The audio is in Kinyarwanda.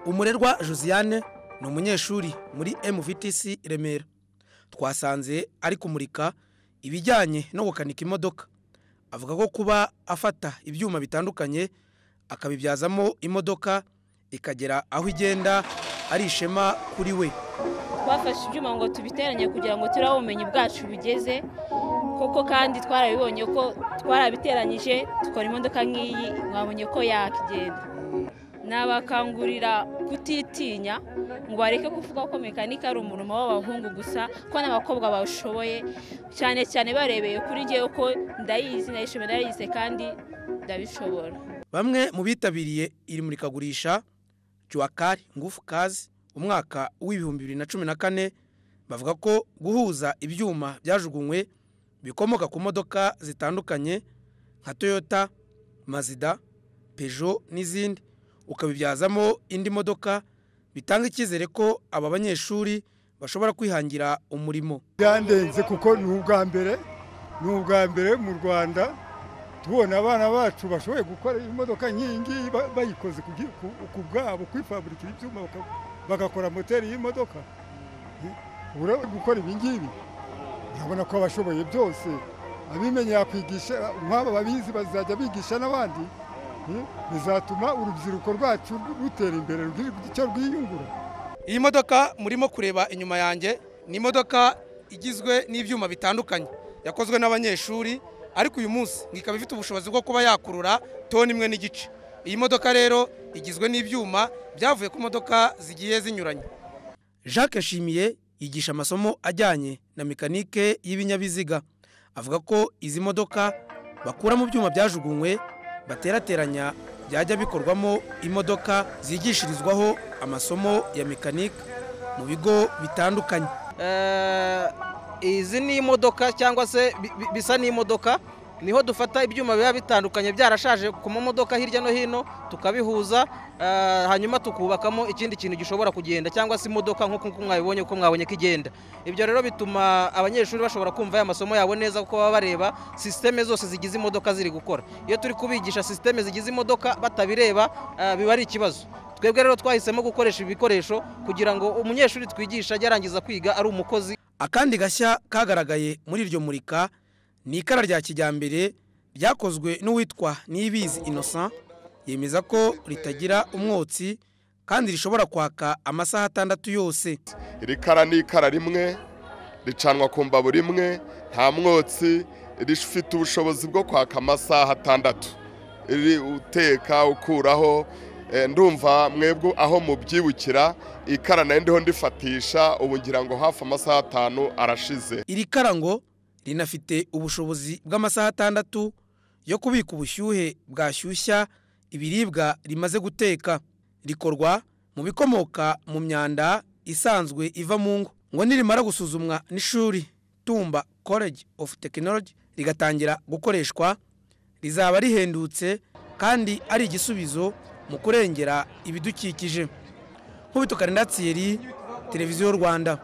Umurerwa Josiane ni umunyeshuri muri MVTC Remera. Twasanze ari kumurika ibijyanye no gukanika imodoka. Avuga ko kuba afata ibyuma bitandukanye akabibyazamo imodoka ikagera aho igenda ari ishema kuri we. Twafashe ibyuma ngo tubiteranye kugira ngo turabe ubumenyi bwacu bugeze, koko kandi twarabibonye ko twarabiteranyije tukora imodoka nk'iyi, mwabonye ko yakigenda. Nabakangurira kutitinya ngo bareke kuvuga ko mekanika ari umurimo w'abahungu gusa, ko n'abakobwa bawushoboye, cyane cyane barebeye kuri ngewe ko ndayizi ndayize kandi ndabishobora. Bamwe mu bitabiriye iri murikagurisha Juakari Ngufu Kazi umwaka w'2014 bavuga ko guhuza ibyuma byajugunywe bikomoka ku modoka zitandukanye nka Toyota, Mazda, Peugeot n'izindi ukabibyazamo indi modoka bitanga icyizere ko aba banyeshuri bashobora kwihangira umurimo. Byandenze kuko ni ubwa mbere mu Rwanda tubona abana bacu bashoboye gukora imodoka nk'ingi bayikoze ku bwabo, kwifaburikira ibyuma bagakora moteri y'imodoka. Ura gukora ibingibi urabona ko abashoboye byose, abimenya kwigisha nk'aba babizi bazajya bigisha n'abandi, bizatuma urubyiruko rwacu rutera imbere icyo rwiyungura. Iyi modoka murimo kureba inyuma yanjye ni imodoka igizwe n'ibyuma bitandukanye yakozwe n'abanyeshuri, ariko uyu munsi ikaba ifite ubushobozi bwo kuba yakurura toni 1.5. Iyi modoka rero igizwe n'ibyuma byavuye ku modoka zigiye zinyuranye. Jacques Shimiye yigisha amasomo ajyanye na mekanike y'ibinyabiziga. Avuga ko izi modoka bakura mu byuma byajugunywe baterateranya byajya bikorwamo imodoka zigishirizwaho amasomo ya mekanike mu bigo bitandukanye. Izi ni imodoka cyangwa se bisa n'imodoka, niho dufata ibyuma biba bitandukanye byarashaje ku modoka hirya no hino tukabihuza, hanyuma tukubakamo ikindi kintu gishobora kugenda cyangwa se imodoka nk'uko mwabibonye ko mwabonye ko igenda. Ibyo rero bituma abanyeshuri bashobora kumva aya masomo yabo neza kuko baba bareba systeme zose zigize imodoka ziri gukora. Iyo turi kubigisha systeme zigize imodoka batabireba biba ari ikibazo. Twebwe rero twahisemo gukoresha ibikoresho kugira ngo umunyeshuri twigisha yarangiza kwiga ari umukozi. Akandi gashya kagaragaye muri iryo murika ni ikara rya kijyambere ryakozwe n'uwitwa Nibizi Innocent. Yemeza ko ritagira umwotsi kandi rishobora kwaka amasaha 6 yose. Iri kara ni ikara rimwe ricanwa ku mbabura imwe, nta mwotsi, rifite ubushobozi bwo kwaka amasaha 6. Iri uteka ukuraho, ndumva mwebwe aho mubyibukira ikara nayo ndiho ndifatisha ubu ngira ngo hafi amasaha 5 arashize. Iri kara ngo rinafite ubushobozi bw'amasaha 6 yo kubika ubushyuhe bwashyushya ibiribwa rimaze guteka. Rikorwa mu bikomoka mu myanda isanzwe iva mu ngo nirimara gusuzumwa n'ishuri Tumba College of Technology rigatangira gukoreshwa, rizaba rihendutse kandi ari igisubizo mu kurengera ibidukikije. Nkubito Karinda Thierry, Televiziyo Rwanda.